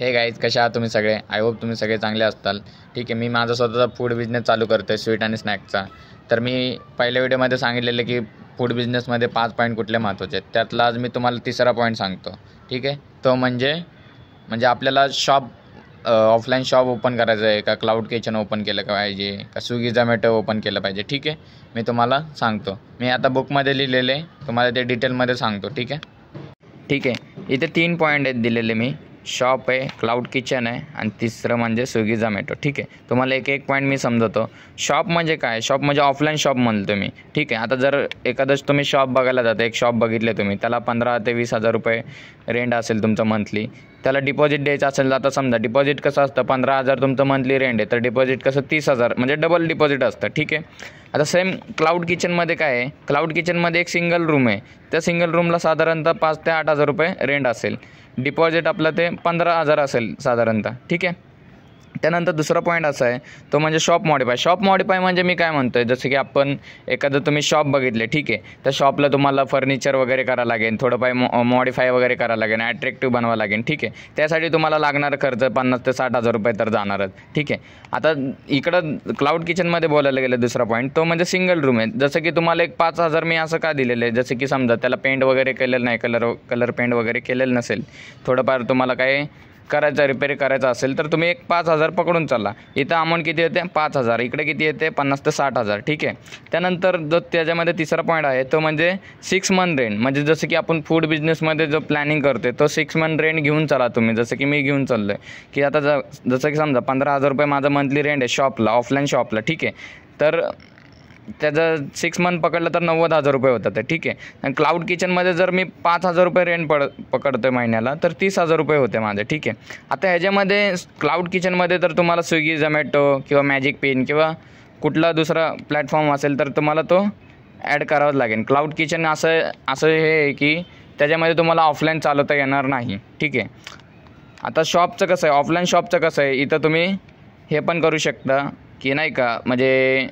हे गाईज, कशा आहात तुम्ही सगळे? आय होप तुम्ही सगळे चांगले असताल. ठीक आहे, मी माझा स्वतःचा फूड बिझनेस चालू करतो आहे, स्वीट आणि स्नॅक्सचा. तर मी पहिल्या व्हिडिओमध्ये सांगितलेलं की फूड बिझनेसमध्ये 5 पॉईंट कुठले महत्त्वाचे आहेत. त्यातला आज मी तुम्हाला तिसरा पॉईंट सांगतो. ठीक आहे, तो म्हणजे आपल्याला ऑफलाईन शॉप ओपन करायचं आहे का, क्लाउड किचन ओपन केलं पाहिजे का, स्विगी झोमॅटो ओपन केलं पाहिजे. ठीक आहे, मी तुम्हाला सांगतो. मी आता बुकमध्ये लिहिलेले, तुम्हाला ते डिटेलमध्ये सांगतो. ठीक आहे, इथे 3 पॉईंट आहेत दिलेले मी. शॉप आहे, क्लाउड किचन आहे आणि तिसरं म्हणजे स्विगी झोमॅटो. ठीक आहे, तुम्हाला एक पॉईंट मी समजवतो. शॉप म्हणजे काय? शॉप म्हणजे ऑफलाईन शॉप म्हणतो मी. ठीक आहे, आता जर एखादंच तुम्ही शॉप बघायला जाता, एक शॉप बघितले तुम्ही, त्याला 15,000 ते 20,000 रुपये रेंट असेल तुमचं मंथली. त्याला डिपॉझिट द्यायचं असेल, आता समजा डिपॉझिट कसं असतं, 15,000 तुमचं मंथली रेंट आहे, तर डिपॉझिट कसं 30,000 म्हणजे डबल डिपॉझिट असतं. ठीक आहे, आता सेम क्लाउड किचनमध्ये काय आहे, क्लाउड किचनमध्ये एक सिंगल रूम आहे. त्या सिंगल रूमला साधारणतः 5,000 ते 8,000 रुपये रेंट असेल. डिपॉझिट आपलं ते 15,000 असेल साधारणतः. ठीक आहे, त्यानंतर दुसरा पॉईंट असा आहे, तो म्हणजे शॉप मॉडिफाय म्हणजे मी काय म्हणतो आहे, जसं की आपण एखादं तुम्ही शॉप बघितले. ठीक आहे, त्या शॉपला तुम्हाला फर्निचर वगैरे करावं लागेल, थोडंफार मॉडिफाय वगैरे करावं लागेल, ॲट्रॅक्टिव्ह बनवावं लागेल. ठीक आहे, त्यासाठी तुम्हाला लागणारा खर्च 50,000 ते 60,000 रुपये तर जाणारच. ठीक आहे, आता इकडं क्लाउड किचनमध्ये बोलायला गेलं दुसरा पॉईंट, तो म्हणजे सिंगल रूम आहे. जसं की तुम्हाला एक 5,000 मी असं का दिलेलं आहे, जसं की समजा त्याला पेंट वगैरे केलेलं नाही, कलर पेंट वगैरे केलेलं नसेल, थोडंफार तुम्हाला काय करायचं, रिपेअर करायचं असेल, तर तुम्ही एक 5,000 पकडून चालला. इथं अमाऊंट किती येते? 5,000. इकडे किती येते? 50,000 ते 60,000. ठीक आहे, त्यानंतर जो त्याच्यामध्ये तिसरा पॉईंट आहे, तो म्हणजे 6 मंथ रेंट. म्हणजे जसं की आपण फूड बिझनेसमध्ये जो प्लॅनिंग करतो, तो 6 मंथ रेंट घेऊन चला तुम्ही. जसं की मी घेऊन चाललो आहे की आता जसं की समजा 15,000 रुपये माझं मंथली रेंट आहे शॉपला, ऑफलाईन शॉपला. ठीक आहे, तर त्याचं 6 मंथ पकडलं तर 90,000 रुपये होतात. ठीक आहे, आणि क्लाउड किचनमध्ये जर मी 5,000 रुपये रेंट पकडतो आहे महिन्याला, तर 30,000 रुपये होते माझे. ठीक आहे, आता ह्याच्यामध्ये क्लाउड किचनमध्ये तर तुम्हाला स्विगी झोमॅटो किंवा मॅजिक पेन किंवा कुठला दुसरा प्लॅटफॉर्म असेल तर तुम्हाला तो ॲड करावाच लागेल. क्लाउड किचन असं हे आहे की त्याच्यामध्ये तुम्हाला ऑफलाईन चालवता येणार नाही. ठीक आहे, आता शॉपचं कसं आहे, ऑफलाईन शॉपचं कसं आहे, इथं तुम्ही हे पण करू शकता की नाही का, म्हणजे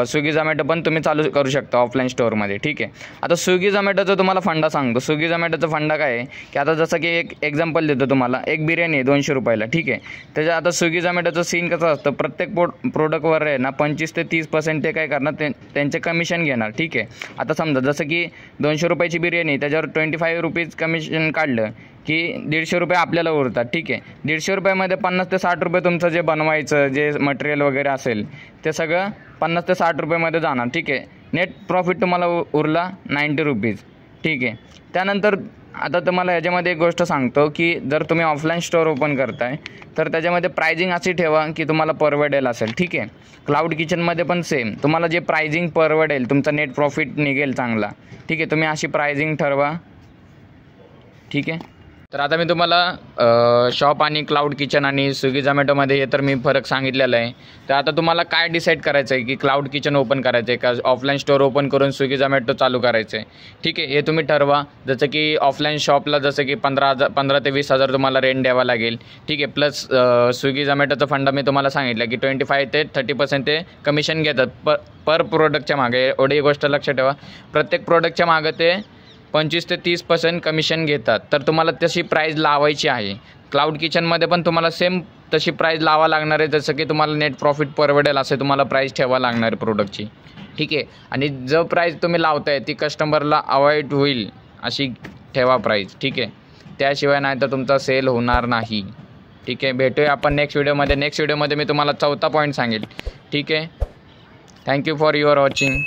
स्विगी झोमॅटो पण तुम्ही चालू करू शकता ऑफलाईन स्टोअरमध्ये. ठीक आहे, आता स्विगी झोमॅटोचं तुम्हाला फंडा सांगतो. स्विगी झोमॅटोचं फंडा काय आहे की आता जसं की एक एक्झाम्पल देतो तुम्हाला, एक बिर्याणी आहे 200 रुपयाला. ठीक आहे, त्याच्या आता स्विगी झोमॅटोचं सीन कसं असतं, प्रत्येक प्रोडक्टवर आहे ना 25% ते 30% ते काय करणार, त्यांचे कमिशन घेणार. ठीक आहे, आता समजा जसं की 200 रुपयाची बिर्याणी, त्याच्यावर 25 रुपीज कमिशन काढलं की 150 रुपये आपल्याला उरतात. ठीक आहे, 150 रुपयामध्ये 50 ते 60 रुपये तुमचं जे बनवायचं जे मटेरियल वगैरे असेल ते सगळं 50 ते 60 रुपयामध्ये जाणार. ठीक आहे, नेट प्रॉफिट तुम्हाला उरला 90 रुपीज. ठीक आहे, त्यानंतर आता तुम्हाला याच्यामध्ये एक गोष्ट सांगतो की जर तुम्ही ऑफलाईन स्टोअर ओपन करताय तर त्याच्यामध्ये प्रायझिंग अशी ठेवा की तुम्हाला परवडेल असेल. ठीक आहे, क्लाउड किचनमध्ये पण सेम, तुम्हाला जे प्रायझिंग परवडेल, तुमचा नेट प्रॉफिट निघेल चांगला. ठीक आहे, तुम्ही अशी प्रायझिंग ठरवा. ठीक आहे, तर आता मी तुम्हाला शॉप आणि क्लाउड किचन आणि स्विगी झोमॅटोमध्ये हे तर मी फरक सांगितलेला आहे. तर आता तुम्हाला काय डिसाईड करायचं आहे की क्लाउड किचन ओपन करायचं आहे का ऑफलाईन स्टोअर ओपन करून स्विगी झोमॅटो चालू करायचं आहे. ठीक आहे, हे तुम्ही ठरवा. जसं की ऑफलाईन शॉपला जसं की 15 ते 20,000 तुम्हाला रेंट द्यावा लागेल. ठीक आहे, प्लस स्विगी झोमॅटोचा फंडा मी तुम्हाला सांगितलं की 25% ते 30% ते कमिशन घेतात पर प्रोडक्टच्या मागे. एवढी गोष्ट लक्षात ठेवा, प्रत्येक प्रोडक्टच्या मागे ते 25% ते 30% कमिशन घेतात. तर तुम्हाला तशी प्राईज लावायची आहे. क्लाउड किचनमध्ये पण तुम्हाला सेम तशी प्राईज लावा लागणार आहे, जसं की तुम्हाला नेट प्रॉफिट परवडेल असे तुम्हाला प्राईज ठेवा लागणार आहे प्रोडक्टची. ठीक आहे, आणि जो प्राईज तुम्ही लावताय ती कस्टमरला अवॉइड होईल अशी ठेवा प्राईज. ठीक आहे, त्याशिवाय नाही तर तुमचा सेल होणार नाही. ठीक आहे, भेटूया आपण नेक्स्ट व्हिडिओमध्ये मी तुम्हाला 4था पॉईंट सांगेल. ठीक आहे, थँक्यू फॉर युअर वॉचिंग.